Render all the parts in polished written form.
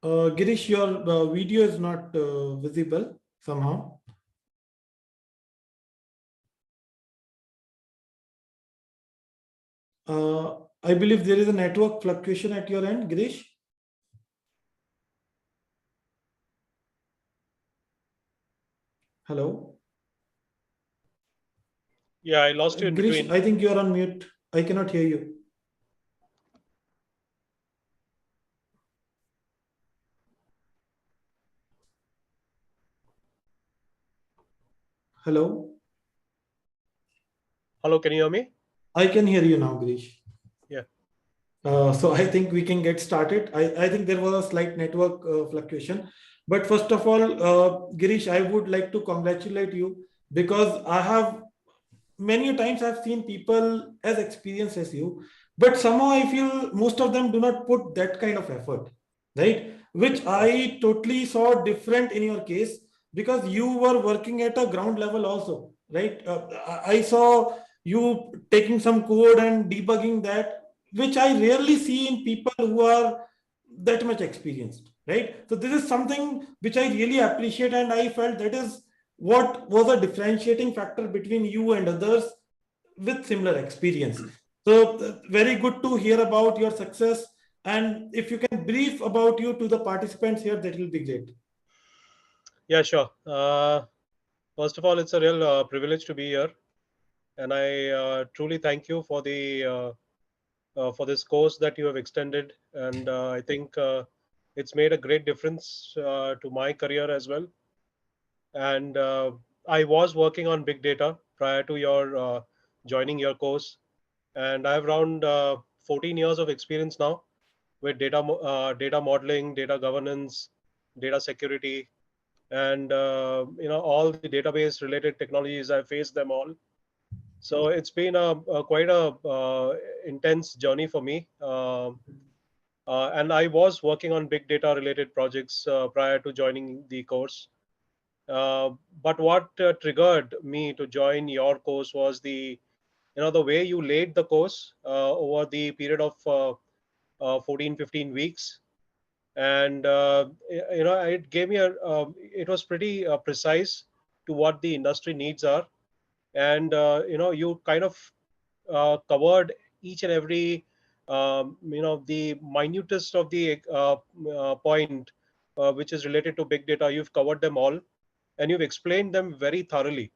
Girish, your video is not visible somehow. I believe there is a network fluctuation at your end, Girish. Hello. Yeah, I lost you in Girish, between. I think you are on mute. I cannot hear you. Hello. Hello, can you hear me? I can hear you now, Girish. Yeah. So I think we can get started. I think there was a slight network fluctuation. But first of all, Girish, I would like to congratulate you because I have many times I've seen people as experienced as you, but somehow I feel most of them do not put that kind of effort, right? Which I totally saw different in your case because you were working at a ground level also, right? I saw you taking some code and debugging that, which I rarely see in people who are that much experienced, right? So this is something which I really appreciate, and I felt that is what was a differentiating factor between you and others with similar experience. So very good to hear about your success, and if you can brief about you to the participants here, that will be great. Yeah, sure. First of all, it's a real privilege to be here, and I truly thank you for this course that you have extended, and I think it's made a great difference to my career as well. And I was working on big data prior to your joining your course, and I have around 14 years of experience now with data modeling, data governance, data security, and all the database related technologies. I faced them all. So it's been a quite a intense journey for me. And I was working on big data related projects prior to joining the course. Uh, but what triggered me to join your course was the way you laid the course over the period of 14 15 weeks. And it gave me it was pretty precise to what the industry needs are. And you kind of covered each and every the minutest of the point which is related to big data. You've covered them all, and you've explained them very thoroughly.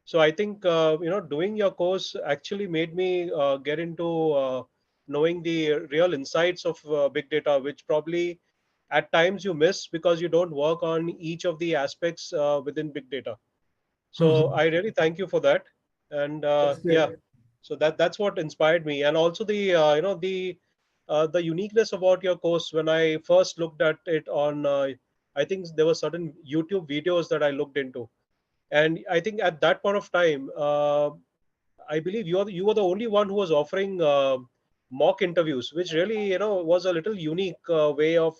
So I think doing your course actually made me get into knowing the real insights of big data, which probably at times you miss because you don't work on each of the aspects within big data. So Mhm. I really thank you for that. And That's yeah, great. so that's what inspired me, and also the uniqueness about your course. When I first looked at it on, I think there were certain YouTube videos that I looked into, and I think at that point of time, I believe you were the only one who was offering mock interviews, which really was a little unique way of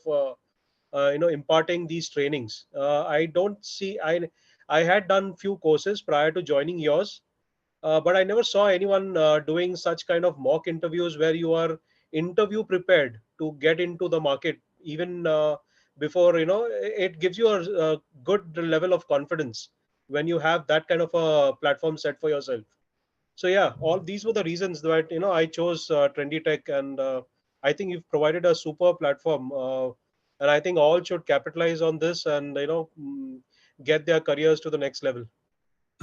imparting these trainings. I don't see I had done few courses prior to joining yours, but I never saw anyone doing such kind of mock interviews where you are interview prepared to get into the market. Even before, it gives you a good level of confidence when you have that kind of a platform set for yourself. So yeah, all these were the reasons that I chose Trendy Tech, and I think you've provided a super platform, and I think all should capitalize on this and get their careers to the next level.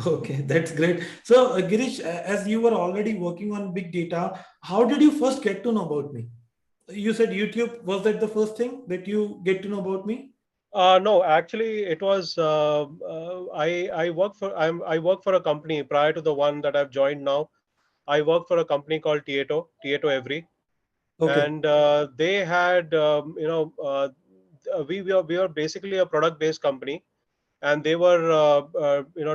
Okay, that's great. So, Girish, as you were already working on big data, how did you first get to know about me? You said YouTube. Was that the first thing that you get to know about me? No, actually, it was I work for a company prior to the one that I've joined now. I work for a company called Tieto Every, Okay. and they had we are basically a product based company, and they were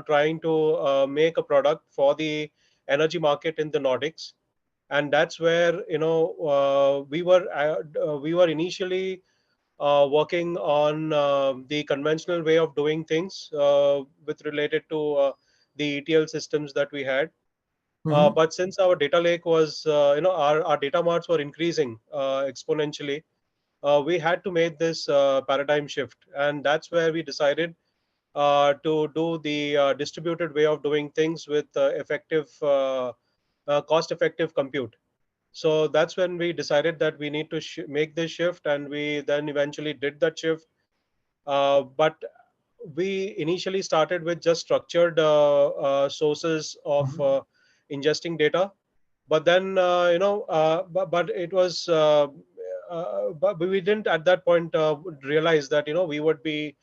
trying to make a product for the energy market in the Nordics. And that's where we were initially working on the conventional way of doing things with related to the ETL systems that we had. Mm-hmm. But since our data lake was, our data marts were increasing exponentially, we had to make this paradigm shift, and that's where we decided to do the distributed way of doing things with cost effective compute. So that's when we decided that we need to make this shift, and we then eventually did that shift. But we initially started with just structured sources of Mhm. ingesting data, but then but it was but we didn't at that point realize that we would be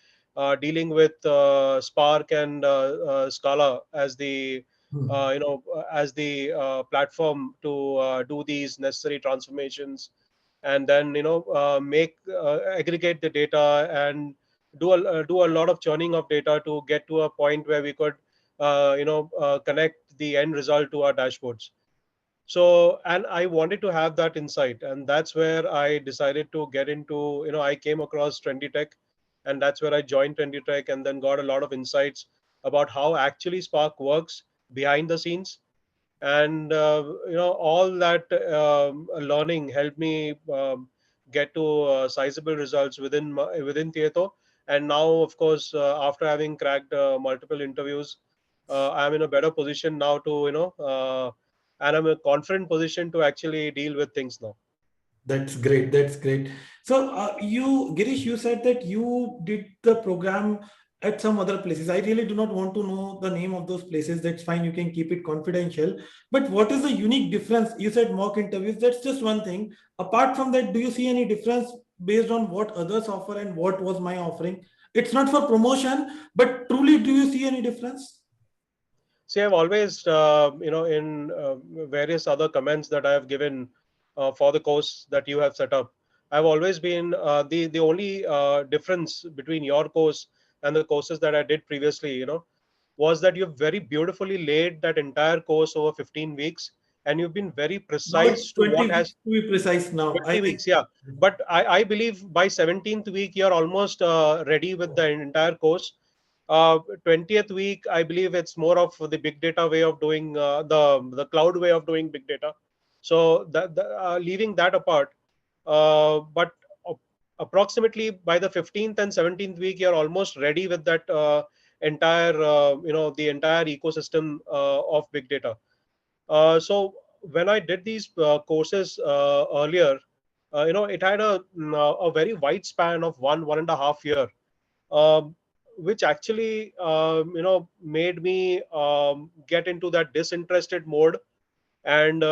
dealing with Spark and Scala as the Mhm. as the platform to do these necessary transformations, and then make aggregate the data and do a lot of churning of data to get to a point where we could connect the end result to our dashboards. So, and I wanted to have that insight, and that's where I decided to get into, I came across Trendy Tech, and that's where I joined Trendy Tech, and then got a lot of insights about how actually Spark works behind the scenes. And all that learning helped me get to sizable results within Tieto. And now, of course, after having cracked multiple interviews, I'm in a better position now to and I'm in a confident position to actually deal with things now. That's great. That's great. So, Girish, you said that you did the program at some other places. I really do not want to know the name of those places. That's fine. You can keep it confidential. But what is the unique difference? You said mock interviews. That's just one thing. Apart from that, do you see any difference based on what others offer and what was my offering? It's not for promotion, but truly, do you see any difference? See, I've always, in various other comments that I have given for the course that you have set up, I've always been the only difference between your course and the courses that I did previously, was that you've very beautifully laid that entire course over 15 weeks, and you've been very Now it's precise to 20 what weeks has to be precise now. 20 weeks, yeah. But I believe by 17th week you're almost ready with the entire course. 20th week, I believe it's more of the big data way of doing the cloud way of doing big data. So leaving that apart, but approximately by the 15th and 17th week, you're almost ready with that entire the entire ecosystem of big data. So when I did these courses earlier, it had a very wide span of 1.5 year, um, which actually made me get into that disinterested mode. And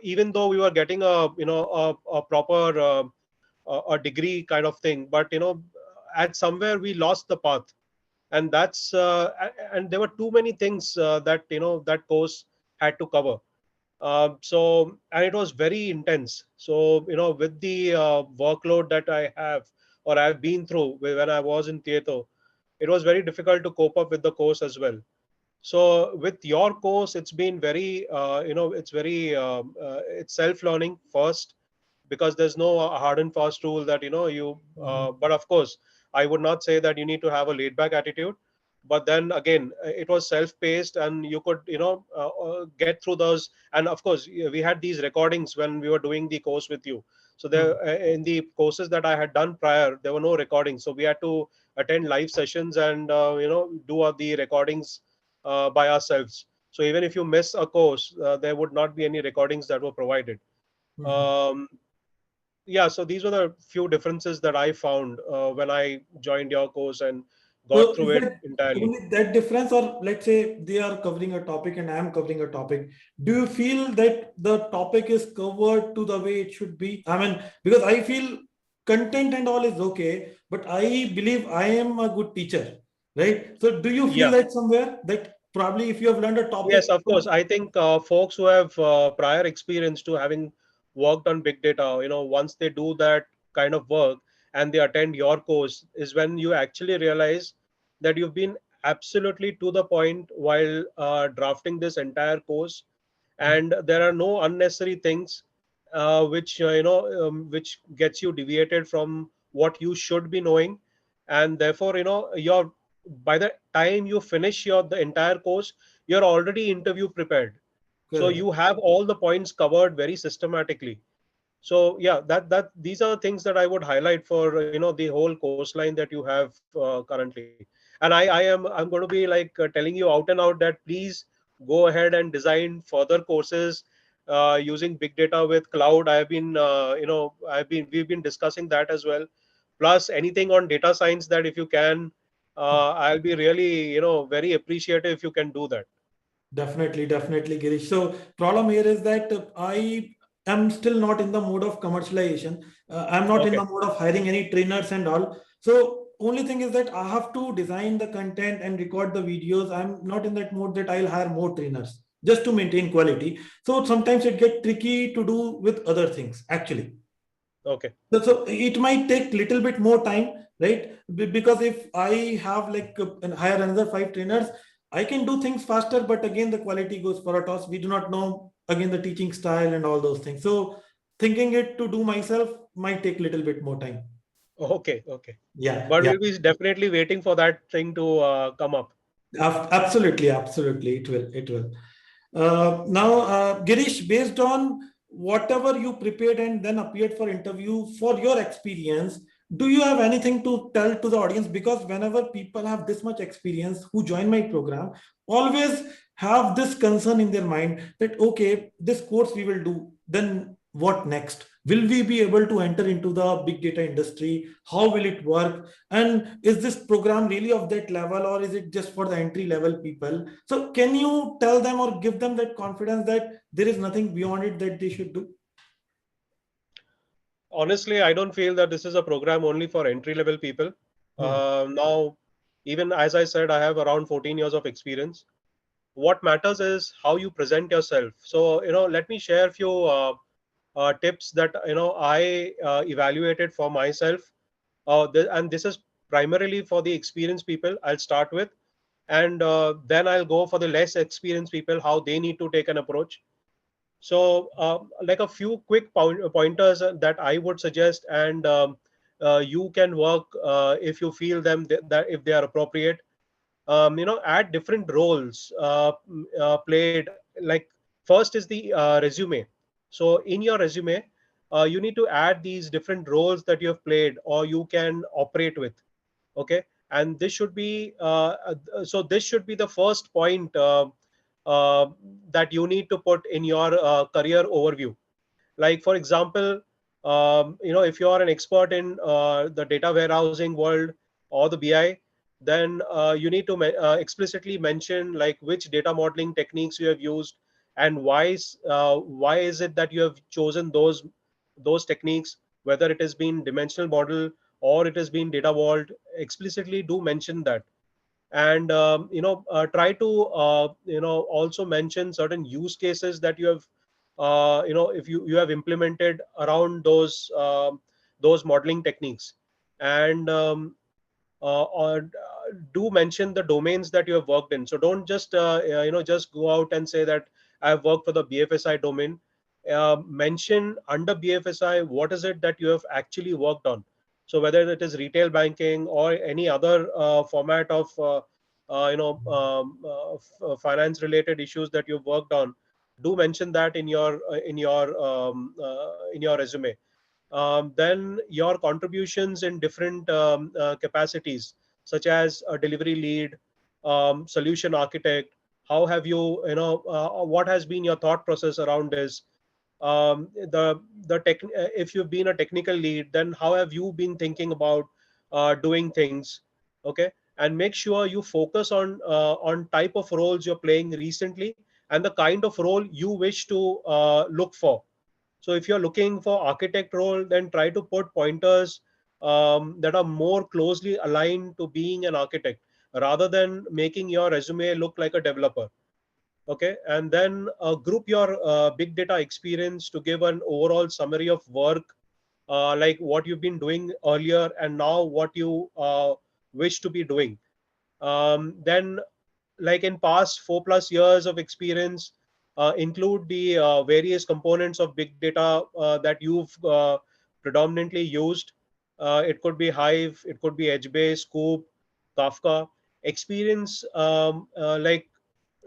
even though we were getting a proper a degree kind of thing, but at somewhere we lost the path. And and there were too many things that that course had to cover. So, and it was very intense. So, with the workload that I have or I've been through when I was in theater, it was very difficult to cope up with the course as well. So, with your course, it's been very, it's very, it's self-learning first, because there's no hard and fast rule that but of course, I would not say that you need to have a laid back attitude. But then again, it was self paced, and you could get through those. And of course, we had these recordings when we were doing the course with you. So there in the courses that I had done prior, there were no recordings, so we had to attend live sessions and do the recordings by ourselves. So even if you miss a course, there would not be any recordings that were provided. Mhm. um, yeah, so these were the few differences that I found when I joined your course and got So through is it that entirely. only that difference, or let's say they are covering a topic and I am covering a topic? Do you feel that the topic is covered to the way it should be? I mean, because I feel content and all is okay, but I believe I am a good teacher, right? So do you feel Yeah. that somewhere that probably if you have learned a Yes, topic, of course. I think folks who have prior experience to having worked on big data, once they do that kind of work and they attend your course, is when you actually realize that you've been absolutely to the point while drafting this entire course, and there are no unnecessary things which which gets you deviated from what you should be knowing. And therefore, you're by the time you finish the entire course, you're already interview prepared. So correct. you have all the points covered very systematically. So yeah, that these are things that I would highlight for the whole coastline that you have currently. And I'm going to be like telling you out and out that please go ahead and design further courses using big data with cloud. We've been discussing that as well. Plus anything on data science that if you can, I'll be really very appreciative if you can do that. Definitely, definitely, Girish. So, problem here is that I am still not in the mode of commercialization. I'm not in Okay. the mode of hiring any trainers and all. So, only thing is that I have to design the content and record the videos. I'm not in that mode that I'll hire more trainers just to maintain quality. So sometimes it get tricky to do with other things actually. Okay. So it might take little bit more time, right? Because if I have like and hire another 5 trainers, I can do things faster, but again the quality goes for a toss. We do not know again the teaching style and all those things. So thinking it to do myself might take little bit more time. Okay. Okay. Yeah, But yeah. we'll be definitely waiting for that thing to come up. Absolutely, absolutely. It will. It will. Now, Girish, based on whatever you prepared and then appeared for interview, for your experience, do you have anything to tell to the audience? Because whenever people have this much experience who join my program, always have this concern in their mind that, okay, this course we will do, then what next? Will we be able to enter into the big data industry? How will it work? And is this program really of that level, or is it just for the entry level people? So can you tell them or give them that confidence that there is nothing beyond it that they should do? Honestly, I don't feel that this is a program only for entry level people. Hmm. Now, even as I said, I have around 14 years of experience. What matters is how you present yourself. So, let me share a few tips that I evaluated for myself. And this is primarily for the experienced people. I'll start with, and then I'll go for the less experienced people, how they need to take an approach. So, like a few quick pointers that I would suggest, and you can work if you feel that if they are appropriate. Add different roles played. Like first is the resume. So in your resume, you need to add these different roles that you have played or you can operate with. Okay, and this should be so this should be the first point uh, that you need to put in your career overview. Like for example, if you are an expert in the data warehousing world or the BI, then you need to explicitly mention like which data modeling techniques you have used and why is it that you have chosen those techniques, whether it has been dimensional model or it has been data vault. Explicitly do mention that. And try to also mention certain use cases that you have if you have implemented around those modeling techniques. And or do mention the domains that you have worked in. So don't just just go out and say that I have worked for the BFSI domain. Mention under BFSI what is it that you have actually worked on. So whether it is retail banking or any other format of finance related issues that you've worked on, do mention that in your resume. Then your contributions in different capacities, such as a delivery lead, solution architect. How have you, what has been your thought process around this? The tech, if you've been a technical lead, then how have you been thinking about doing things? Okay, and make sure you focus on type of roles you're playing recently and the kind of role you wish to look for. So if you're looking for architect role, then try to put pointers that are more closely aligned to being an architect rather than making your resume look like a developer. Okay, and then group your big data experience to give an overall summary of work, like what you've been doing earlier and now what you wish to be doing. Then like in past 4+ years of experience, include the various components of big data that you've predominantly used. It could be Hive, it could be HBase, Scoop, Kafka. Experience like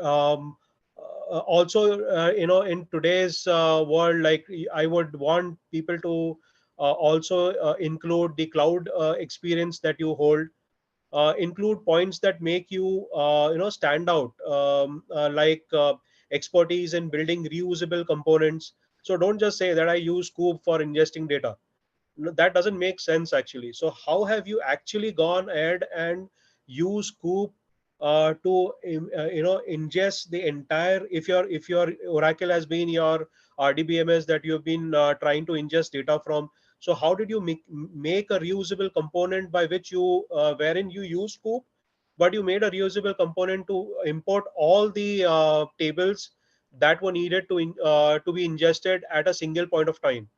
um, Also, in today's world, like I would want people to also include the cloud experience that you hold, include points that make you stand out, like expertise in building reusable components. So don't just say that I use Scoop for ingesting data. No, that doesn't make sense actually. So how have you actually gone ahead and use Scoop to ingest the entire, if your Oracle has been your RDBMS that you've been trying to ingest data from. So how did you make a reusable component by which you wherein you use Scoop, but you made a reusable component to import all the tables that were needed to be ingested at a single point of time.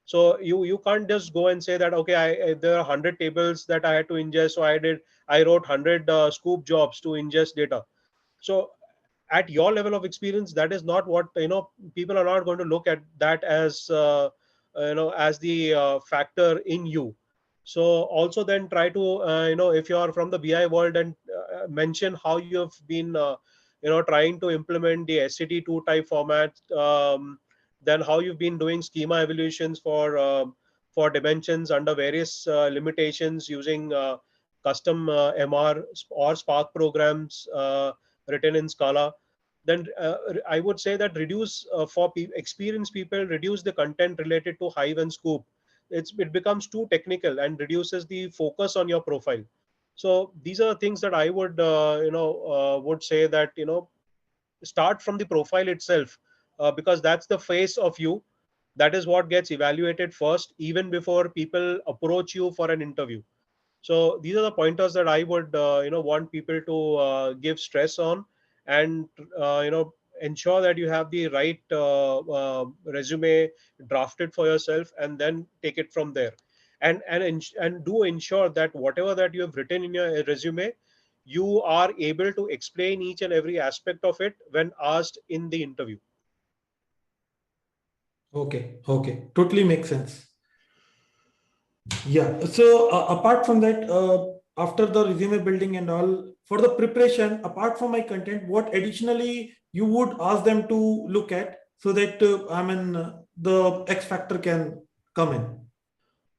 So you can't just go and say that, okay, there are 100 tables that I had to ingest, so I wrote 100 Scoop jobs to ingest data. So at your level of experience, that is not what, people are not going to look at that as as the factor in you. So also then try to if you are from the BI world, and mention how you have been trying to implement the SCT2 type format, then how you've been doing schema evaluations for dimensions under various limitations using custom MR or Spark programs written in Scala. Then I would say that reduce for experienced people, reduce the content related to Hive and Scoop. It becomes too technical and reduces the focus on your profile. So these are things that I would would say that start from the profile itself, because that's the face of you. That is what gets evaluated first, even before people approach you for an interview. So these are the pointers that I would want people to give stress on, and ensure that you have the right resume drafted for yourself, and then take it from there. And do ensure that whatever that you have written in your resume, you are able to explain each and every aspect of it when asked in the interview. Okay, okay, totally makes sense. Yeah. So apart from that, after the resume building and all, for the preparation, apart from my content, what additionally you would ask them to look at so that the X factor can come in.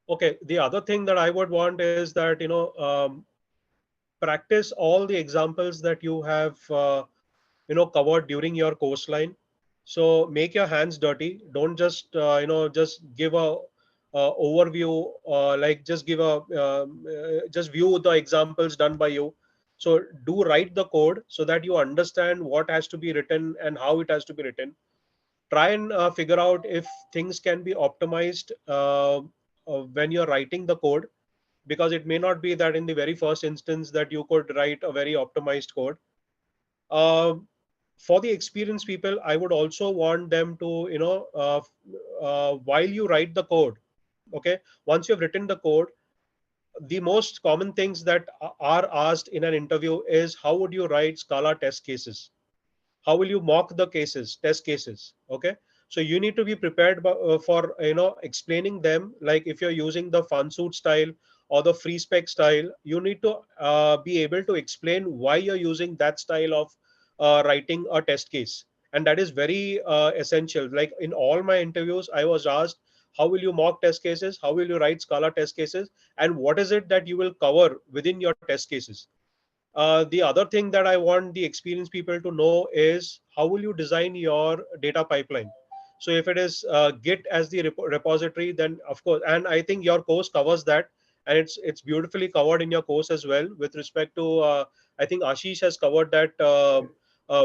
Okay, the other thing that I would want is that practice all the examples that you have covered during your course line. So make your hands dirty. Don't just just give a overview, like just give a just view the examples done by you. So do write the code so that you understand what has to be written and how it has to be written. Try and figure out if things can be optimized when you're writing the code, because it may not be that in the very first instance that you could write a very optimized code. Um for the experienced people, I would also want them to while you write the code, okay, once you've written the code, the most common things that are asked in an interview is how would you write Scala test cases, how will you mock the cases, test cases, okay. So you need to be prepared for explaining them, like if you're using the fun suit style or the free spec style, you need to be able to explain why you're using that style of writing a test case. And that is very essential. Like in all my interviews, I was asked, how will you mock test cases, how will you write Scala test cases, and what is it that you will cover within your test cases. The other thing that I want the experienced people to know is how will you design your data pipeline. So if it is Git as the repository, then of course, and I think your course covers that, and it's beautifully covered in your course as well with respect to. I think Ashish has covered that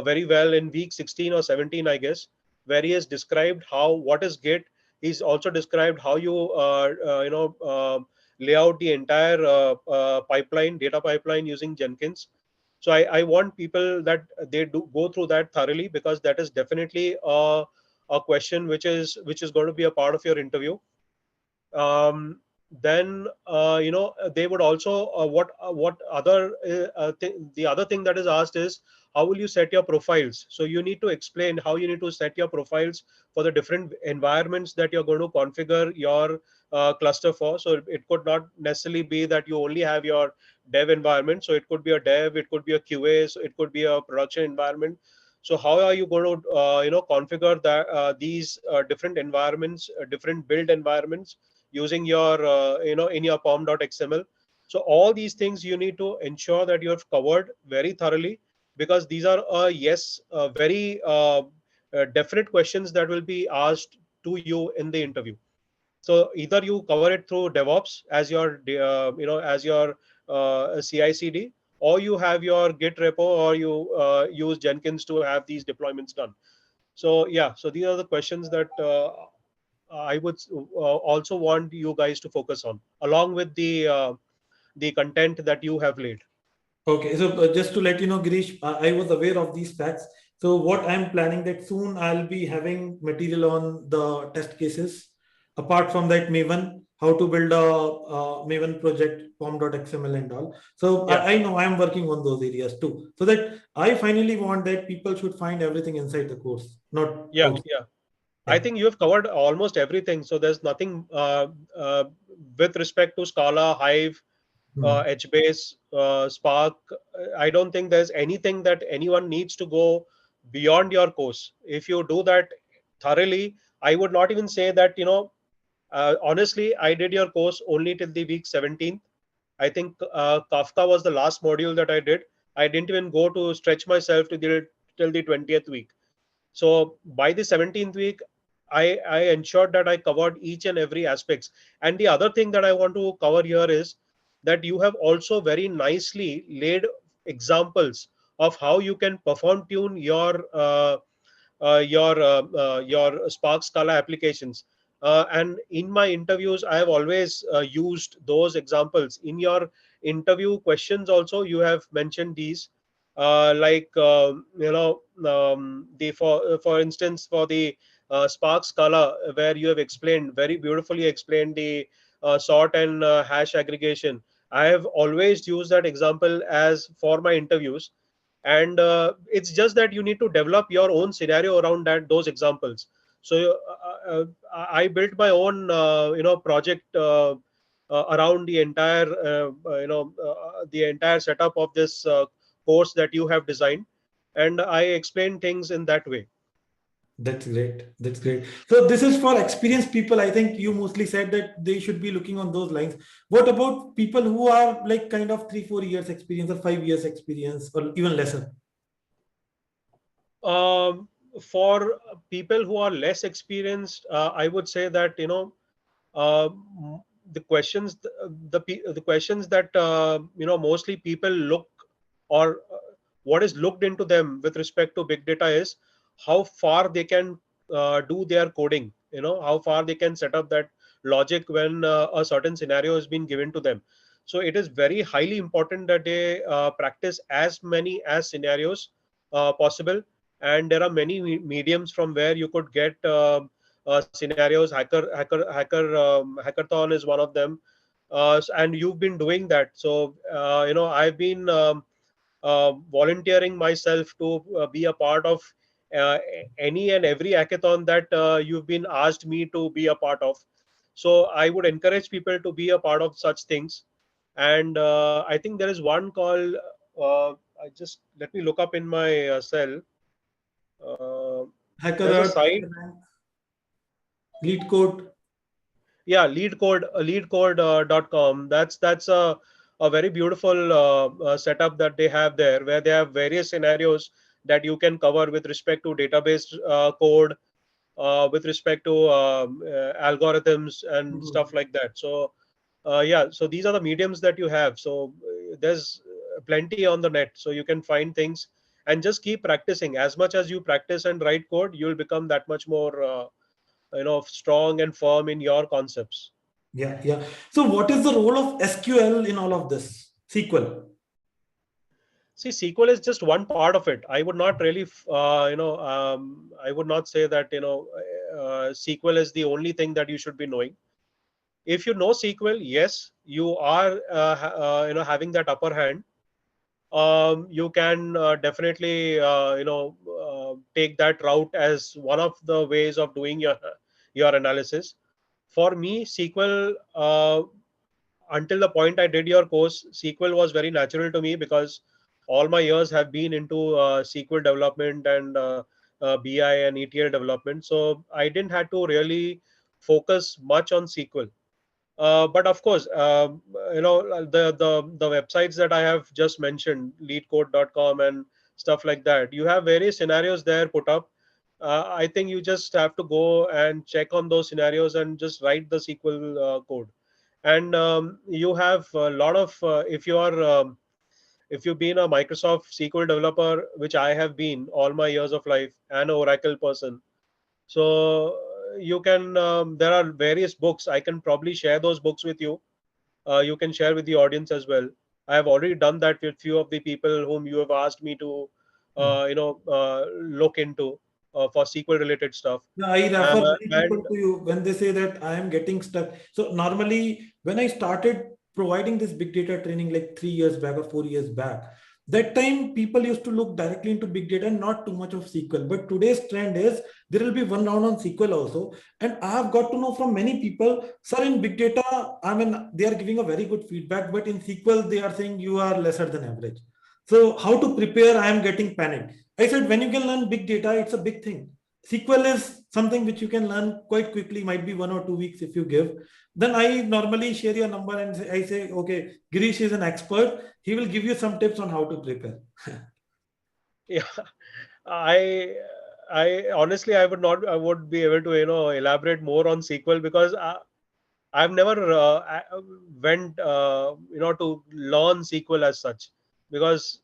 very well in week 16 or 17, I guess, where he has described how what is Git. He's also described how you lay out the entire pipeline, data pipeline using Jenkins. So I want people that they do go through that thoroughly, because that is definitely a question which is going to be a part of your interview. Then they would also what other the other thing that is asked is how will you set your profiles. So you need to explain how you need to set your profiles for the different environments that you're going to configure your cluster for. So it could not necessarily be that you only have your dev environment. So it could be a dev, it could be a QA, so it could be a production environment. So how are you going to configure that these different environments, different build environments using your in your pom.xml. So all these things you need to ensure that you have covered very thoroughly, because these are yes very definite questions that will be asked to you in the interview. So either you cover it through DevOps as your as your CI/CD, or you have your Git repo, or you use Jenkins to have these deployments done. So yeah, so these are the questions that I would also want you guys to focus on, along with the content that you have laid. Okay, so just to let you know, Girish, I was aware of these facts. So what I'm planning that soon I'll be having material on the test cases. Apart from that, Maven, how to build a Maven project, pom.xml and all. So Yeah, I know I'm working on those areas too. So that I finally want that people should find everything inside the course, not yeah, outside. yeah. I Yeah. think you have covered almost everything. So there's nothing uh, with respect to Scala, Hive, Hmm. HBase, Spark. I don't think there's anything that anyone needs to go beyond your course. If you do that thoroughly, I would not even say that, honestly, I did your course only till the week 17th. I think Kafka was the last module that I did. I didn't even go to stretch myself to till the 20th week. So by the 17th week, I ensured that I covered each and every aspects. And the other thing that I want to cover here is that you have also very nicely laid examples of how you can perform tune your Spark Scala applications. And in my interviews, I have always used those examples. In your interview questions, also you have mentioned these, like the for instance for the Spark Scala, where you have explained very beautifully explained the sort and hash aggregation. I have always used that example as for my interviews, and it's just that you need to develop your own scenario around that those examples. So I built my own project around the entire the entire setup of this course that you have designed, and I explain things in that way. That's great. That's great. So this is for experienced people. I think you mostly said that they should be looking on those lines. What about people who are like kind of 3, 4 years experience or 5 years experience or even lesser? um, for people who are less experienced, I would say that uh, the questions the questions that mostly people look, or what is looked into them with respect to big data is how far they can do their coding, how far they can set up that logic when a certain scenario has been given to them. So it is very highly important that they practice as many as scenarios possible. And there are many mediums from where you could get scenarios. Hackathon is one of them. And you've been doing that. So I've been volunteering myself to be a part of uh, any and every hackathon that you've been asked me to be a part of. So I would encourage people to be a part of such things. And I think there is one called I just let me look up in my cell. uh, there's a Hacker, site. lead code. Yeah, leadcode.com. That's a very beautiful setup that they have there, where they have various scenarios that you can cover with respect to database code, with respect to algorithms and Mhm. stuff like that. So yeah, so these are the mediums that you have. So there's plenty on the net, so you can find things and just keep practicing. As much as you practice and write code, you'll become that much more strong and firm in your concepts. Yeah, yeah. So what is the role of SQL in all of this? SQL. See, SQL is just one part of it. I would not really, I would not say that, SQL is the only thing that you should be knowing. If you know SQL, yes, you are, having that upper hand. You can definitely, take that route as one of the ways of doing your analysis. For me, SQL, until the point I did your course, SQL was very natural to me, because all my years have been into SQL development and BI and ETL development. So I didn't have to really focus much on SQL. But of course, the websites that I have just mentioned, leadcode.com and stuff like that, you have various scenarios there put up. I think you just have to go and check on those scenarios and just write the SQL code. And you have a lot of if you've been a Microsoft SQL developer, which I have been all my years of life, and an Oracle person, so you can there are various books. I can probably share those books with you. You can share with the audience as well. I have already done that with few of the people whom you have asked me to look into for SQL related stuff. Yeah, I refer many people And to you when they say that I am getting stuck. So normally, when I started providing this big data training like 3 years back or 4 years back, that time people used to look directly into big data and not too much of SQL. But today's trend is there will be one round on SQL also. And I have got to know from many people, sir, in big data, I mean, they are giving a very good feedback, but in SQL, they are saying you are lesser than average. So how to prepare? I am getting panicked. I said, when you can learn big data, it's a big thing. SQL is something which you can learn quite quickly, might be 1 or 2 weeks if you give. Then I normally share your number and I say, okay, Girish is an expert. He will give you some tips on how to prepare. yeah, I I honestly I would be able to elaborate more on SQL because I've never went to learn SQL as such, because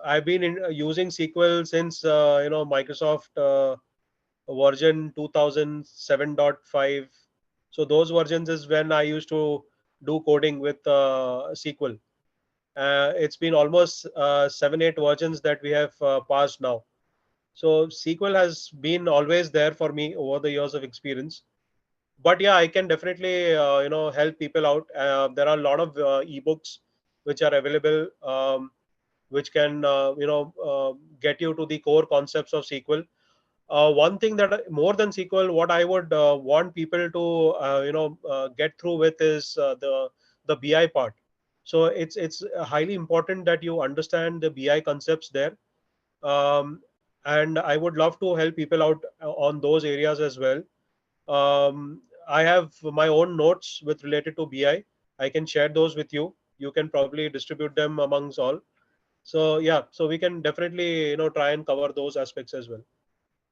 I've been using SQL since Microsoft version 2007.5. So those versions is when I used to do coding with SQL. It's been almost 7 8 versions that we have passed now. So SQL has been always there for me over the years of experience. But yeah, I can definitely help people out. There are a lot of ebooks which are available, which can get you to the core concepts of SQL. One thing that more than SQL, what I would want people to get through with is the BI part. So it's highly important that you understand the BI concepts there, um, and I would love to help people out on those areas as well. I have my own notes with related to BI. I can share those with you. You can probably distribute them amongst all. So yeah, so we can definitely try and cover those aspects as well.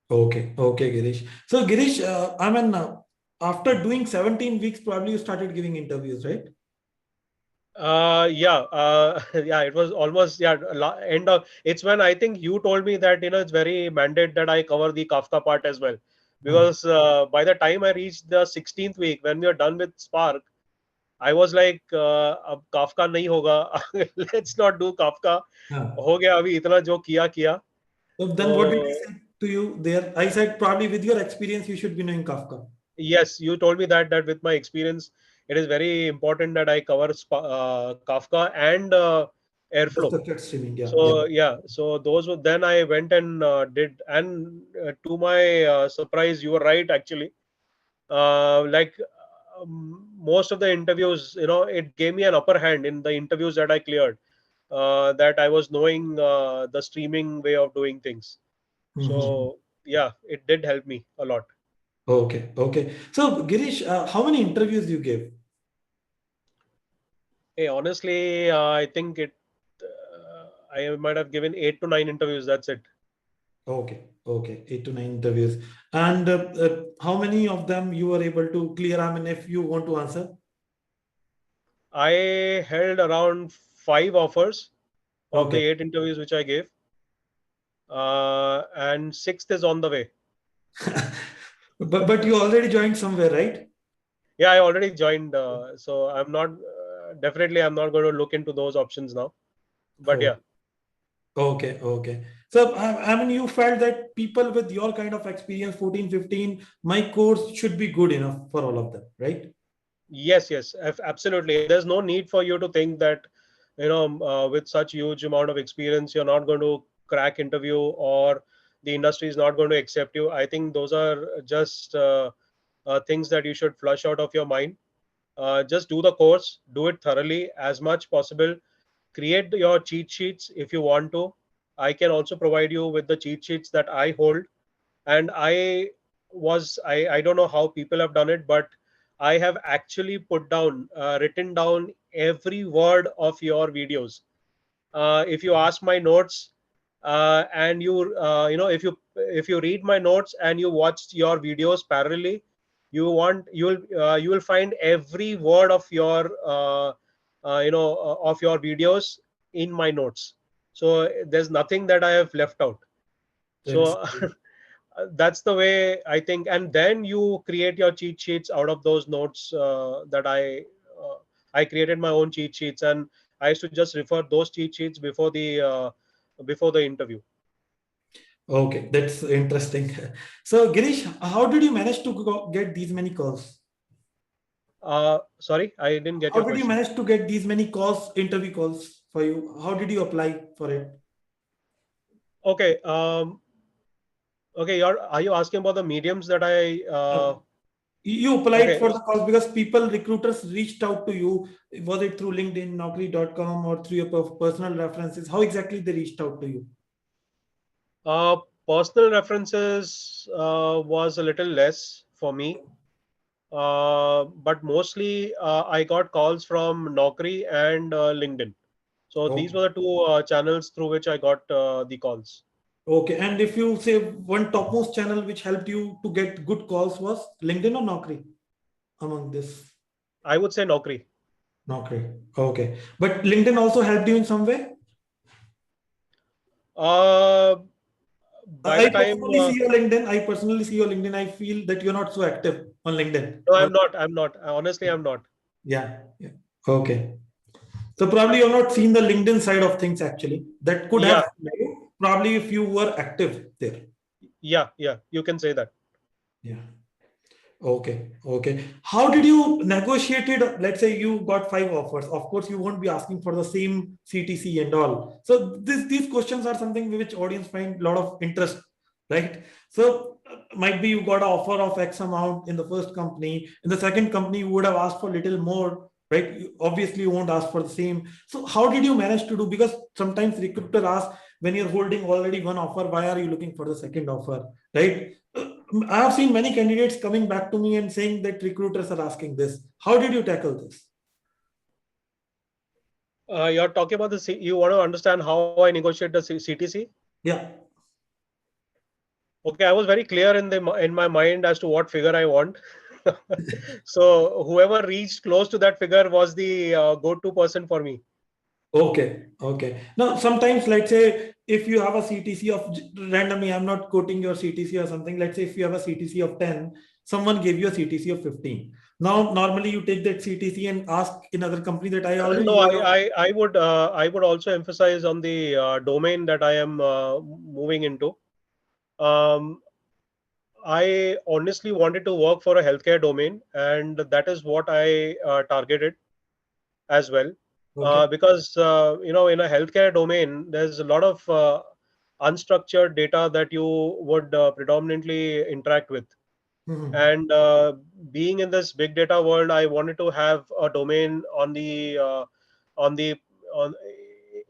Okay, okay, Girish. So, Girish, after doing 17 weeks, probably you started giving interviews, right? Yeah, yeah, it was almost, yeah, end of, it's when I think you told me that it's very mandate that I cover the Kafka part as well, Huh. because by the time I reached the 16th week, when we are done with Spark, I was like, अब Kafka नहीं होगा, let's not do Kafka. Huh. हो गया अभी इतना जो किया किया. So then what did I So say to you there? I said, probably with your experience, you should be knowing Kafka. yes, you told me that with my experience, it is very important that I cover Kafka and The Airflow. structured streaming, yeah, yeah. So yeah, so those were, then I went and did, and to my surprise, you were right actually. Like most of the interviews, it gave me an upper hand in the interviews that I cleared. That I was knowing the streaming way of doing things. Mhm. So yeah, it did help me a lot. Okay, okay. So, Girish, how many interviews you gave? Hey, honestly, I think I might have given 8 to 9 interviews. That's it. Okay, okay, 8 to 9 interviews. And how many of them you were able to clear? I mean, if you want to answer. I held around 5 offers of the Okay. 8 interviews which I gave, and sixth is on the way. But you already joined somewhere, right? Yeah, I already joined, so I'm not definitely I'm not going to look into those options now. But Oh, yeah, okay, okay. So, I mean, you felt that people with your kind of experience, 14, 15, my course should be good enough for all of them, right? yes, yes, absolutely. There's no need for you to think that with such huge amount of experience, you're not going to crack interview, or the industry is not going to accept you. I think those are just things that you should flush out of your mind. Just do the course, do it thoroughly as much possible. create your cheat sheets if you want to. I can also provide you with the cheat sheets that I hold. And I don't know how people have done it, but I have actually written down every word of your videos. If you ask my notes, and if you read my notes and you watch your videos parallelly, you will find every word of your of your videos in my notes. So there's nothing that I have left out. That's So that's the way I think. And then you create your cheat sheets out of those notes that I created my own cheat sheets, and I used to just refer those cheat sheets before the interview. okay. That's interesting. So, Girish, how did you manage to get these many calls? Sorry, I didn't get How your did you question. manage to get these many calls, interview calls for you? How did you apply for it? Okay. Okay. Are you asking about the mediums that I? No. You applied Okay. for the calls because people, recruiters reached out to you. Was it through LinkedIn, Naukri.com, or through your personal references? How exactly they reached out to you? Uh, Personal references was a little less for me. But mostly I got calls from Naukri and LinkedIn. So these Okay. were the two channels through which I got the calls. Okay. And if you say one topmost channel which helped you to get good calls was LinkedIn or Naukri among this? I would say Naukri. Naukri. Okay. But LinkedIn also helped you in some way? Uh, by I the time, personally see your LinkedIn. I personally see your LinkedIn. I feel that you're not so active on LinkedIn. no, I'm not. I'm not. Honestly, I'm not. Yeah. Yeah. Okay. So probably you've not seen the LinkedIn side of things actually. That could have Yeah, helped you, probably if you were active there. yeah. You can say that. Yeah. Okay. Okay. How did you negotiate it? Let's say you got five offers. Of course, you won't be asking for the same CTC and all. So these questions are something which audience find a lot of interest, right? So might be you got an offer of X amount in the first company. In the second company, you would have asked for a little more, right? Obviously, you won't ask for the same. So how did you manage to do? Because sometimes recruiter asks when you're holding already one offer, why are you looking for the second offer, right? I have seen many candidates coming back to me and saying that recruiters are asking this. How did you tackle this? You're talking about you want to understand how I negotiate the CTC? Yeah. Okay, I was very clear in my mind as to what figure I want. So whoever reached close to that figure was the go-to person for me. Okay. Okay. Now, sometimes, let's say if you have a CTC of randomly, I'm not quoting your CTC or something. Let's say if you have a CTC of 10, someone gave you a CTC of 15. Now, normally you take that CTC and ask in other company that I already No, got a. I would also emphasize on the domain that I am moving into. Um, I honestly wanted to work for a healthcare domain, and that is what I targeted as well. Okay. Because in a healthcare domain, there's a lot of unstructured data that you would predominantly interact with. Mhm. And being in this big data world, I wanted to have a domain on the on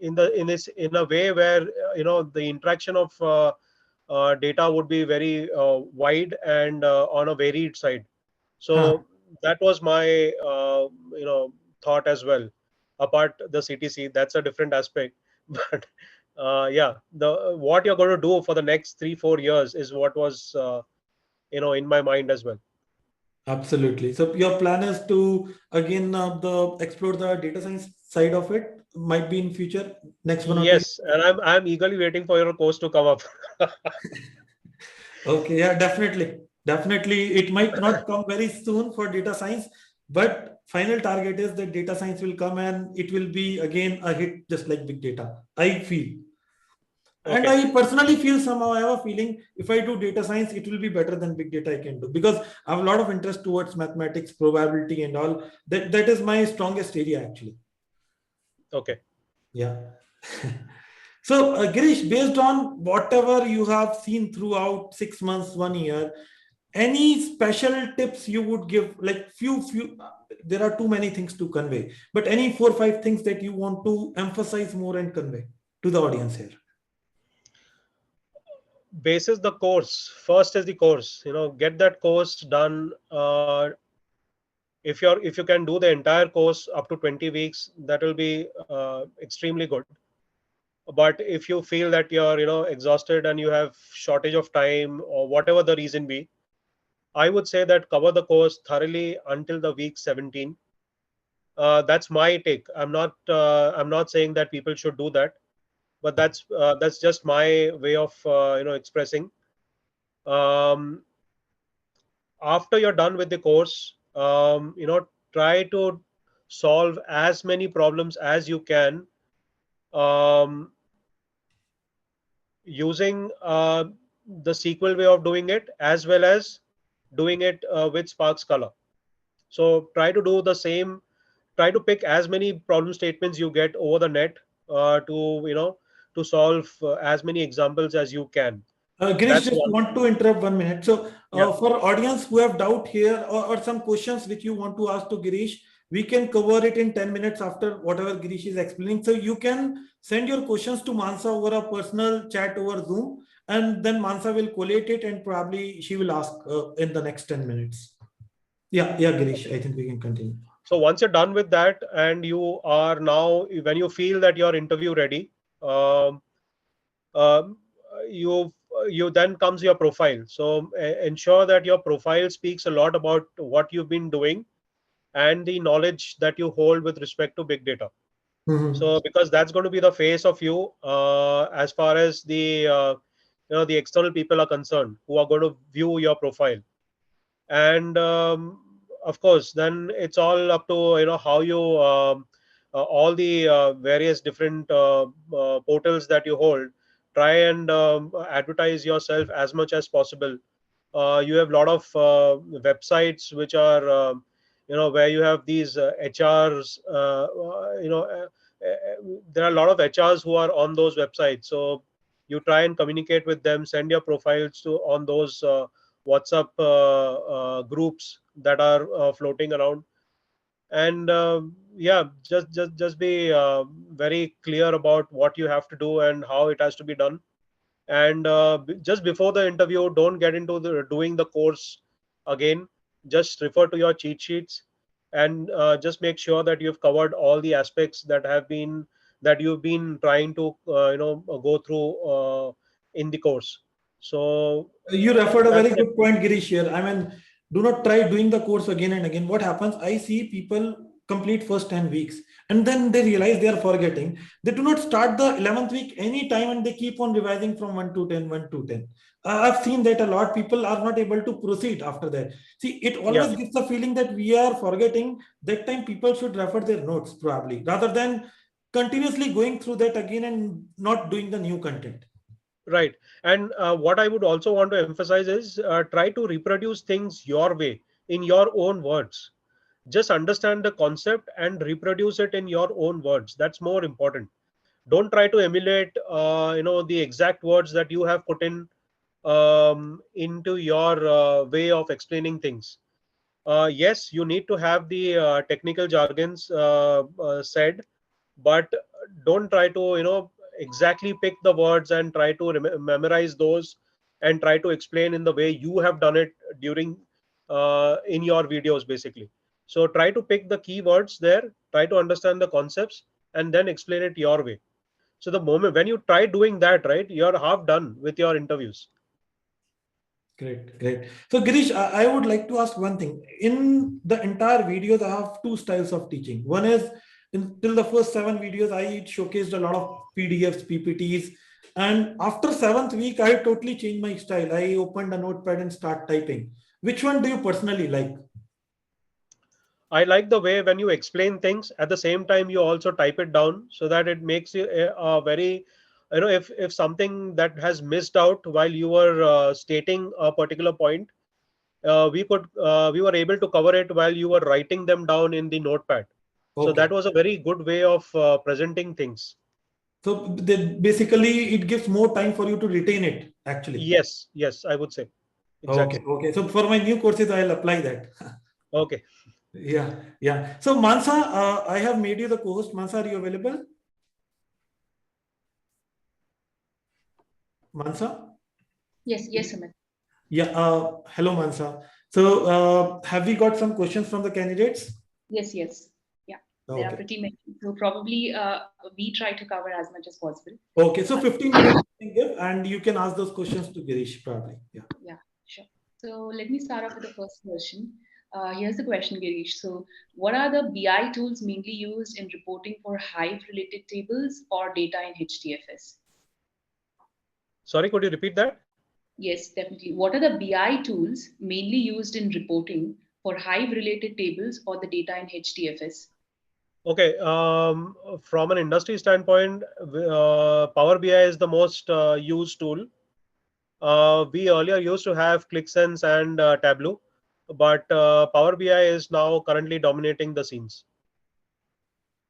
in a way where the interaction of data would be very wide and on a varied side. Huh. So that was my thought as well. Apart the CTC, that's a different aspect. But yeah, the what you're going to do for the next 3-4 years is what was in my mind as well. Absolutely. So your plan is to again the explore the data science side of it. Might be in future next 1 or 2 years. Yes, and I'm eagerly waiting for your course to come up. Okay, yeah, definitely. Definitely, it might not come very soon for data science, but final target is that data science will come and it will be again a hit just like big data. I feel. And Okay, I personally feel somehow I have a feeling if I do data science, it will be better than big data I can do because I have a lot of interest towards mathematics, probability, and all. That is my strongest area actually. okay. Yeah. So, Girish, based on whatever you have seen throughout 6 months, 1 year, any special tips you would give, like few, there are too many things to convey, but any 4 or 5 things that you want to emphasize more and convey to the audience here? Basis the course. First is the course. Get that course done. If you can do the entire course up to 20 weeks, that will be extremely good. But if you feel that you're exhausted and you have shortage of time or whatever the reason be, I would say that cover the course thoroughly until the week 17. That's my take. I'm not saying that people should do that, but that's just my way of expressing. um, After you're done with the course, try to solve as many problems as you can, um, using the SQL way of doing it, as well as doing it with Spark Scala. So try to do the same. Try to pick as many problem statements you get over the net, to solve as many examples as you can. Girish, That's just one. want to interrupt 1 minute. So, Yeah. for audience who have doubt here, or some questions which you want to ask to Girish, we can cover it in 10 minutes after whatever Girish is explaining. So you can send your questions to Mansa over a personal chat over Zoom, and then Mansa will collate it and probably she will ask in the next 10 minutes. Yeah, Girish, I think we can continue. So once you're done with that, and you are now, when you feel that you're interview ready, um, um, you then comes your profile. So ensure that your profile speaks a lot about what you've been doing and the knowledge that you hold with respect to big data. Mhm. So because that's going to be the face of you, as far as the external people are concerned, who are going to view your profile. And of course, then it's all up to how you, all the various different portals that you hold, try and advertise yourself as much as possible. You have a lot of websites which are, where you have these HRs. There are a lot of HRs who are on those websites. So you try and communicate with them, send your profiles to on those WhatsApp groups that are floating around. And yeah, just be very clear about what you have to do and how it has to be done. And just before the interview, don't get into the doing the course again. Just refer to your cheat sheets, and just make sure that you've covered all the aspects that you've been trying to go through in the course. So You referred a that's very it. good point, Girish, here. I mean, do not try doing the course again and again. What happens? I see people complete first 10 weeks and then they realize they are forgetting. They do not start the 11th week anytime and they keep on revising from 1 to 10, 1 to 10. I've seen that a lot. People are not able to proceed after that. See, it Yeah. always gives the feeling that we are forgetting. That time people should refer their notes probably rather than continuously going through that again and not doing the new content. Right. And what I would also want to emphasize is, try to reproduce things your way, in your own words. Just understand the concept and reproduce it in your own words. That's more important. Don't try to emulate the exact words that you have put in into your way of explaining things. Yes, you need to have the technical jargons said, but don't try to exactly pick the words and try to memorize those and try to explain in the way you have done it during in your videos, basically. So try to pick the key words there, try to understand the concepts, and then explain it your way. So the moment when you try doing that, right, you're half done with your interviews. Great, great. So, Girish, I would like to ask one thing. In the entire videos, I have two styles of teaching. One is till the first 7 videos, I showcased a lot of PDFs, PPTs. And after seventh week, I totally changed my style. I opened a notepad and start typing. Which one do you personally like? I like the way when you explain things at the same time you also type it down, so that it makes you a very, if something that has missed out while you were stating a particular point, we were able to cover it while you were writing them down in the notepad. So Okay. that was a very good way of presenting things. So basically, it gives more time for you to retain it, actually. Yes, I would say. Exactly. Okay. So for my new courses, I'll apply that. Okay. Yeah. So Mansa, I have made you the co-host. Mansa, are you available? Mansa? Yes, Sumit. Yeah. Hello, Mansa. So have we got some questions from the candidates? Yes. Yeah, they are Okay. pretty many. So probably we try to cover as much as possible. Okay. So 15 minutes you can give, and you can ask those questions to Girish probably. Yeah. Yeah, sure. So let me start off with the first question. Here's the question, Girish. So, what are the BI tools mainly used in reporting for Hive-related tables or data in HDFS? Sorry, could you repeat that? Yes, definitely. What are the BI tools mainly used in reporting for Hive-related tables or the data in HDFS? Okay. From an industry standpoint, Power BI is the most used tool. We earlier used to have ClickSense and Tableau, but Power BI is now currently dominating the scenes.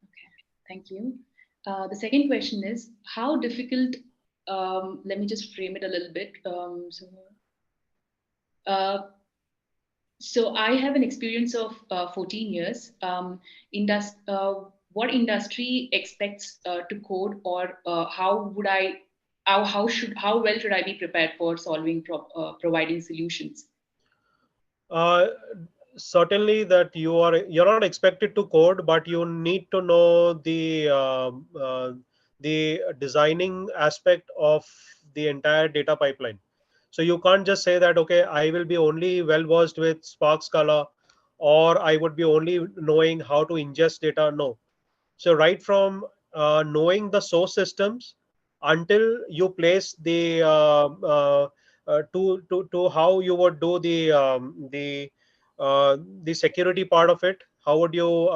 Okay, thank you. The second question is how difficult, let me just frame it a little bit. Uh, so I have an experience of 14 years. What industry expects to code, or how well should I be prepared for providing solutions? Uh, Certainly that you're not expected to code, but you need to know the designing aspect of the entire data pipeline. So you can't just say that, okay, I will be only well versed with Spark Scala, or I would be only knowing how to ingest data. No. So right from knowing the source systems until you place to how you would do the security part of it. How would you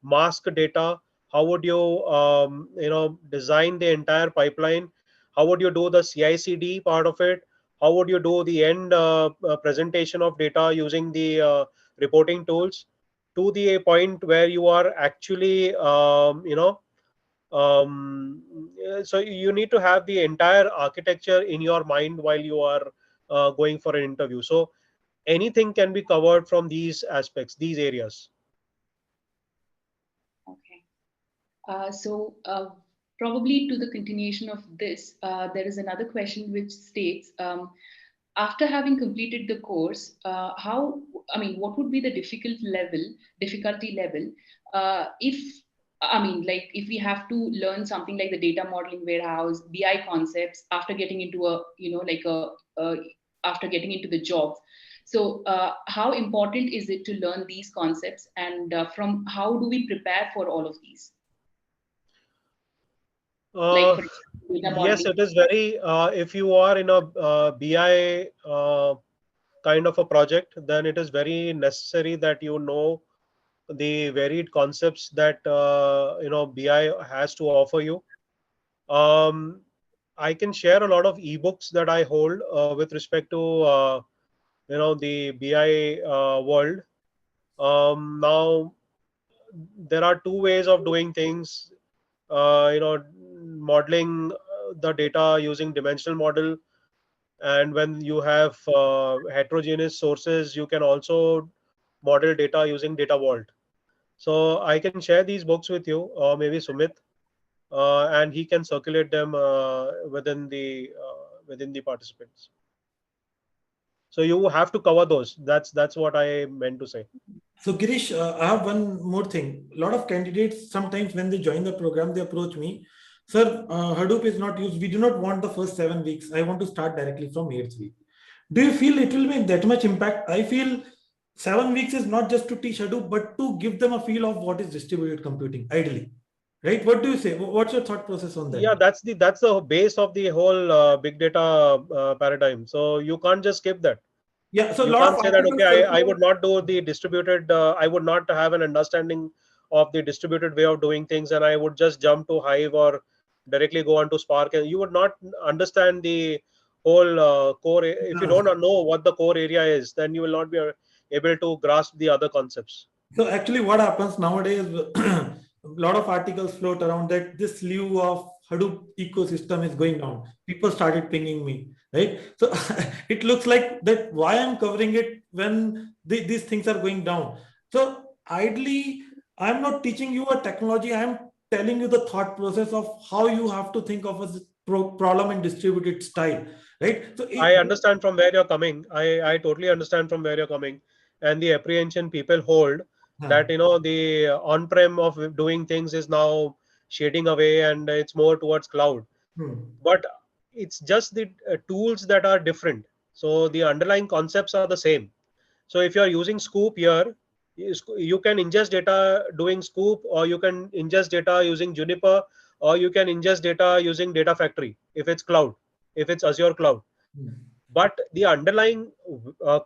mask data? How would you design the entire pipeline? How would you do the CI/CD part of it? How would you do the end presentation of data using the reporting tools, to the point where you are actually so you need to have the entire architecture in your mind while you are going for an interview. So anything can be covered from these aspects, these areas. Okay. Probably to the continuation of this, there is another question which states, after having completed the course, what would be the difficulty level, if we have to learn something like the data modeling warehouse, BI concepts after getting into after getting into the job. So, how important is it to learn these concepts, and from how do we prepare for all of these? Like Uh, for example, data yes, modeling. it is very. If you are in a BI kind of a project, then it is very necessary that you know the varied concepts that BI has to offer you. Um, I can share a lot of ebooks that I hold with respect to the BI world. Now there are two ways of doing things. Modeling the data using dimensional model, and when you have heterogeneous sources, you can also model data using data vault. So I can share these books with you, or maybe Sumit, and he can circulate them within the participants. So you have to cover those. That's what I meant to say. So Girish, I have one more thing. A lot of candidates sometimes when they join the program, they approach me, sir, Hadoop is not used. We do not want the first 7 weeks. I want to start directly from 8th week. Do you feel it will make that much impact? I feel 7 weeks is not just to teach Hadoop, but to give them a feel of what is distributed computing, ideally. Right? What do you say? What's your thought process on that? Yeah, that's the base of the whole big data paradigm. So you can't just skip that. Yeah. So a You lot of can't say that, articles okay, I circulate. would not do the distributed, I would not have an understanding of the distributed way of doing things, and I would just jump to Hive or directly go on to Spark, and you would not understand the whole core. If you don't know what the core area is, then you will not be able to grasp the other concepts. So actually, what happens nowadays? A lot of articles float around that this slew of Hadoop ecosystem is going down. People started pinging me, right? So it looks like that why I'm covering it when these things are going down. So ideally, I'm not teaching you a technology. I'm telling you the thought process of how you have to think of a problem in distributed style, right? So I understand from where you're coming. I totally understand from where you're coming, and the apprehension people hold that the on-prem of doing things is now shading away, and it's more towards cloud. But it's just the tools that are different. So the underlying concepts are the same. So if you are using Scoop here, you can ingest data doing Scoop, or you can ingest data using Juniper, or you can ingest data using Data Factory if it's cloud, if it's Azure cloud. But the underlying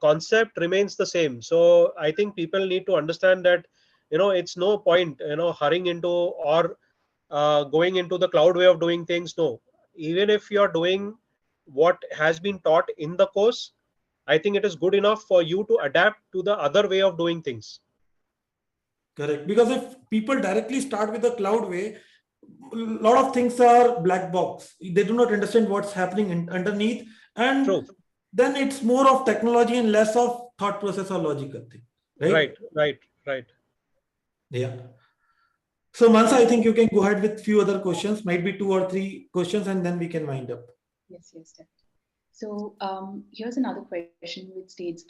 concept remains the same. So I think people need to understand that it's no point hurrying into or going into the cloud way of doing things. No, even if you're doing what has been taught in the course, I think it is good enough for you to adapt to the other way of doing things. Correct. Because if people directly start with the cloud way, a lot of things are black box. They do not understand what's happening underneath. And True. then it's more of technology and less of thought process or logical thing. Right. Yeah. So Mansa, I think you can go ahead with few other questions, might be 2 or 3 questions, and then we can wind up. Yes, definitely. So here's another question which states,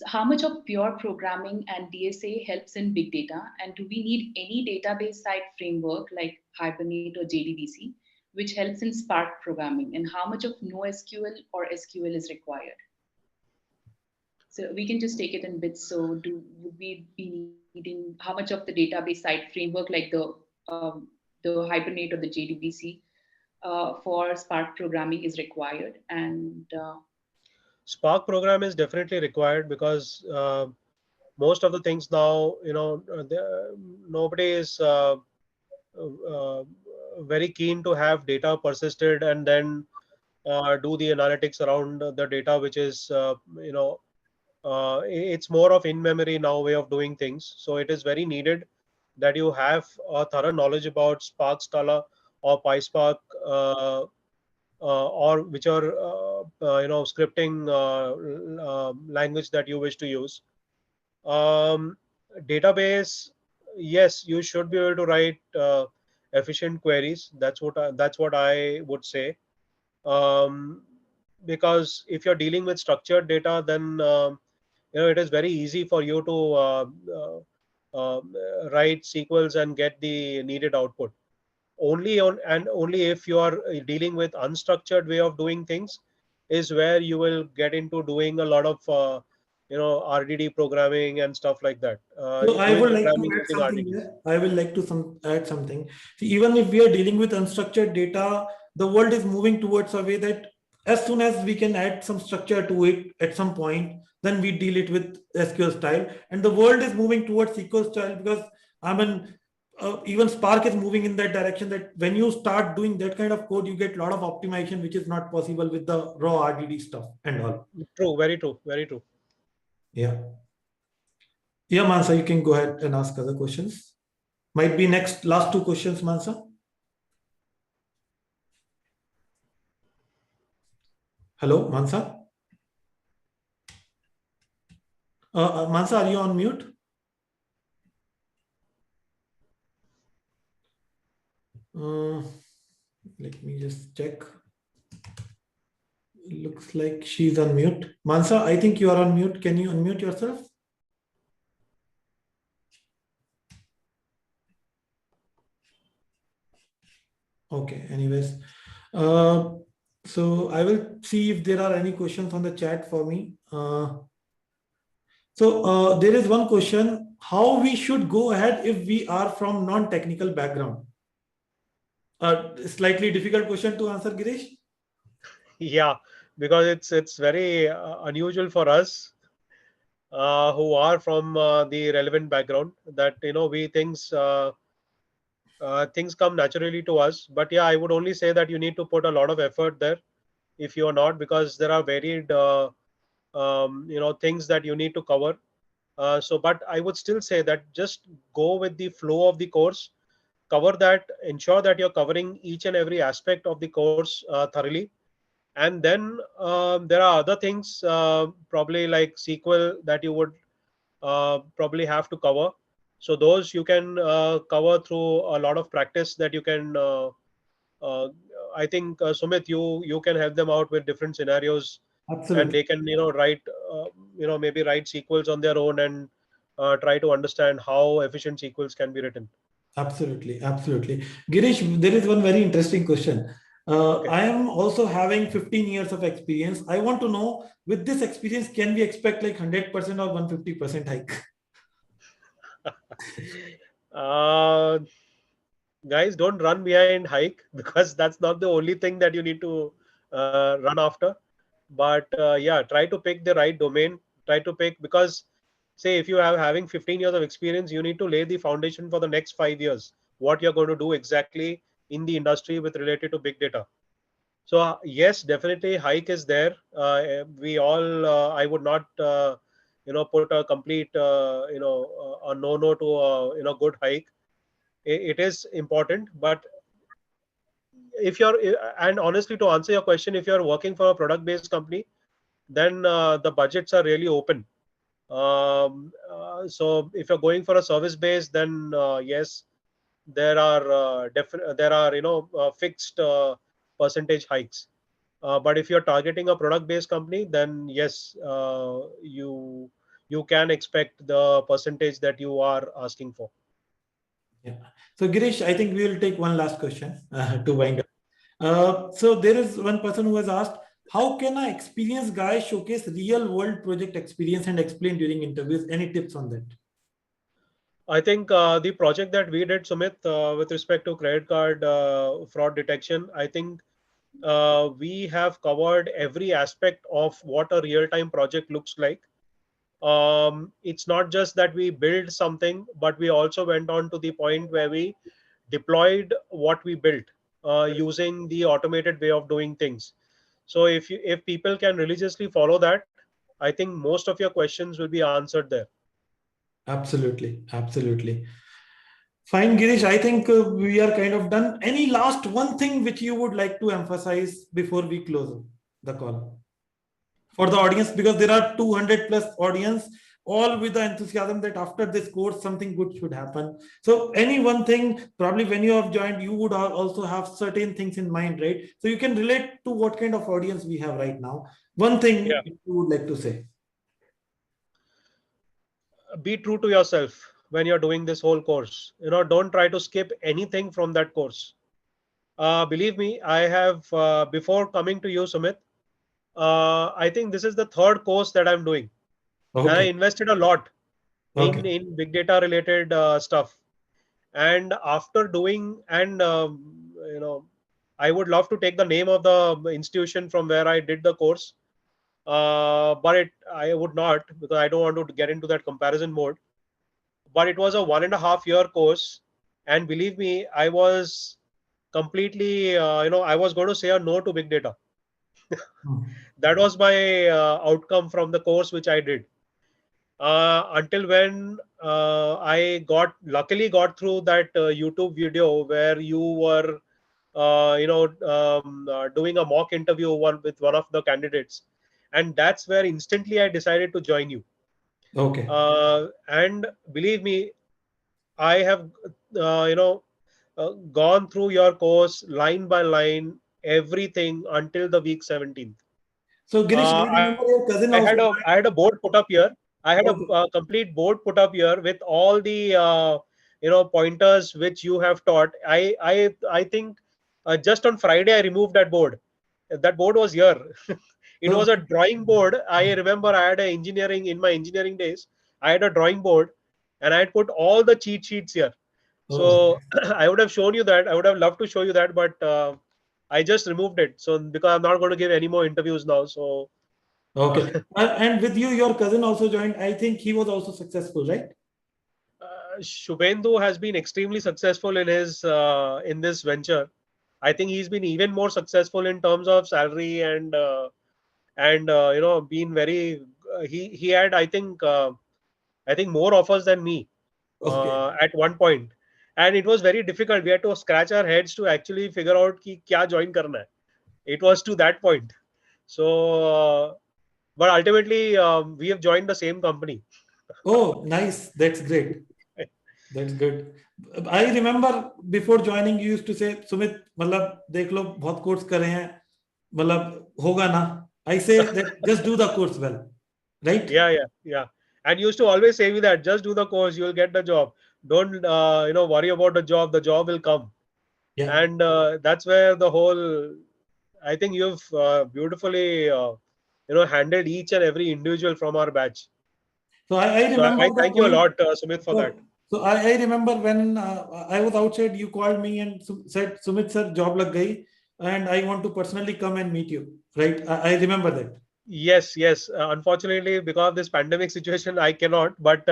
how much of pure programming and DSA helps in big data? And do we need any database side framework like Hibernate or JDBC, which helps in Spark programming? And how much of NoSQL or SQL is required? So we can just take it in bits. So would we be needing how much of the database side framework like the Hibernate or the JDBC for Spark programming is required? And Spark program is definitely required because most of the things now, nobody is very keen to have data persisted and then do the analytics around the data, which is, it's more of in memory now way of doing things. So it is very needed that you have a thorough knowledge about Spark, Scala, or PySpark, or which are scripting language that you wish to use. Database, yes, you should be able to write efficient queries. That's what I would say. Because if you're dealing with structured data, then it is very easy for you to write SQLs and get the needed output. Only if you are dealing with unstructured way of doing things is where you will get into doing a lot of RDD programming and stuff like that. So I Doing would like to programming add using something RDD. here. I will like to add something. See, even if we are dealing with unstructured data, the world is moving towards a way that as soon as we can add some structure to it at some point, then we deal it with SQL style. And the world is moving towards SQL style because even Spark is moving in that direction that when you start doing that kind of code, you get a lot of optimization, which is not possible with the raw RDD stuff and all. True, very true, very true. Yeah. Yeah, Mansa, you can go ahead and ask other questions. Might be last 2 questions, Mansa. Hello, Mansa. Mansa, are you on mute? Let me just check. Looks like she's on mute. Mansa, I think you are on mute. Can you unmute yourself? Okay, anyways. So I will see if there are any questions on the chat for me. So there is one question, how we should go ahead if we are from non-technical background? Slightly difficult question to answer, Girish. Yeah, because it's very unusual for us who are from the relevant background that we things come naturally to us. But yeah, I would only say that you need to put a lot of effort there if you are not, because there are varied things that you need to cover. But I would still say that just go with the flow of the course. cover that, ensure that you're covering each and every aspect of the course thoroughly. And then there are other things, probably like SQL, that you would probably have to cover. So those you can cover through a lot of practice that you can. Uh, I think Sumit, you can help them out with different scenarios, and Absolutely. they can write maybe write sequels on their own, and try to understand how efficient sequels can be written. Absolutely, absolutely. Girish, there is one very interesting question. Okay. I am also having 15 years of experience. I want to know, with this experience, can we expect like 100% or 150% hike? uh, Guys, don't run behind hike because that's not the only thing that you need to run after. But yeah, try to pick the right domain. Try to pick, because say if you have having 15 years of experience, you need to lay the foundation for the next 5 years, what you're going to do exactly in the industry with related to big data. So yes, definitely hike is there. We all, I would not put a complete a no to a good hike. It is important, but if you're and honestly, to answer your question, if you're working for a product based company, then the budgets are really open. So if you're going for a service base, then yes, there are there are fixed percentage hikes. But if you're targeting a product based company, then yes, you can expect the percentage that you are asking for. Yeah. So, Girish, I think we will take one last question to wind Okay. up. So there is one person who has asked, how can I experienced guy showcase real world project experience and explain during interviews? Any tips on that? I think the project that we did, Sumit, with respect to credit card fraud detection, I think we have covered every aspect of what a real-time project looks like. It's not just that we build something, but we also went on to the point where we deployed what we built using the automated way of doing things. So if people can religiously follow that, I think most of your questions will be answered there. Absolutely, absolutely. Fine, Girish. I think we are kind of done. Any last one thing which you would like to emphasize before we close the call for the audience? Because there are 200 plus audience, all with the enthusiasm that after this course something good should happen. So, any one thing, probably when you have joined, you would also have certain things in mind, right? So you can relate to what kind of audience we have right now. One thing Yeah. you would like to say. Be true to yourself when you're doing this whole course. Don't try to skip anything from that course. Believe me, I have before coming to you, Sumit, I think this is the third course that I'm doing, and I Okay. invested a lot Okay. in big data related stuff. And after doing, and I would love to take the name of the institution from where I did the course, but I would not, because I don't want to get into that comparison mode. But it was a 1.5 year course, and believe me, I was completely I was going to say a no to big data. Hmm. That was my outcome from the course which I did, until when I got through that YouTube video where you were doing a mock interview with one of the candidates, and that's where instantly I decided to join you. Okay. And believe me, I have gone through your course line by line, everything until the week 17th. So Girish, I I remember your cousin I also had a joined. I had a board put up here. I had a Okay. complete board put up here with all the pointers which you have taught. I think just on Friday I removed that board. That board was here. It So was a drawing board. I remember I had a engineering in my engineering days. I had a drawing board, and I had put all the cheat sheets here. oh, So I would have shown you that. I would have loved to show you that, but I just removed it. So because I'm not going to give any more interviews now. So okay. And with you, your cousin also joined. I think he was also successful, right? Shubhendu has been extremely successful in his in this venture. I think he's been even more successful in terms of salary, and been very. He had, I think more offers than me Okay. at one point. and it was very difficult. We had to scratch our heads to actually figure out कि क्या join करना है. It was to that point. So, but ultimately, we have joined the same company. Oh, nice. That's great. That's good. I remember before joining, you used to say, Sumit, मतलब देख लो बहुत course करे हैं, मतलब होगा ना. I say that just do the course well, right? Yeah. And you used to always say me that just do the course, you will get the job. Don't worry about the job. The job will come. Yeah. And that's where the whole. I think you've beautifully handled each and every individual from our batch. So I So remember I the thank you a point. lot, Sumit, for that. So I remember when I was outside, you called me and said, Sumit sir, job lag gayi, and I want to personally come and meet you. Right? I remember that. Yes. Unfortunately, because of this pandemic situation, I cannot. But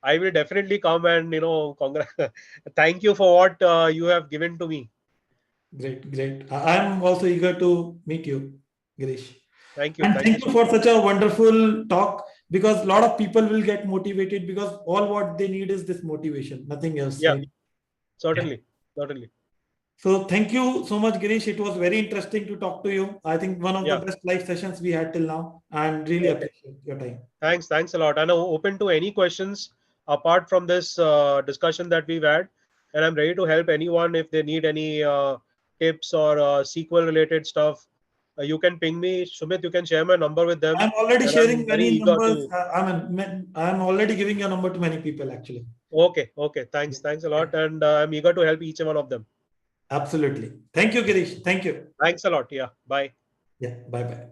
I will definitely come and thank you for what you have given to me. Great. I am also eager to meet you, Girish. Thank you. And Thank you thank you so for much. such a wonderful talk, because a lot of people will get motivated because all what they need is this motivation, nothing else, Yeah, right? Yeah. certainly. So thank you so much, Girish. It was very interesting to talk to you. I think one of the Yeah. best live sessions we had till now, and really Okay. appreciate your time. Thanks a lot. And I'm open to any questions apart from this discussion that we've had. And I'm ready to help anyone if they need any tips or SQL related stuff. You can ping me, Sumit. You can share my number with them, I'm already and sharing I'm very many eager numbers. to. I'm already giving your number to many people actually. Okay. Yeah. Thanks a Yeah. lot, and I'm eager to help each one of them. Absolutely. Thank you, Girish. Thank you. Thanks a lot. Yeah. Bye. Yeah. Bye bye.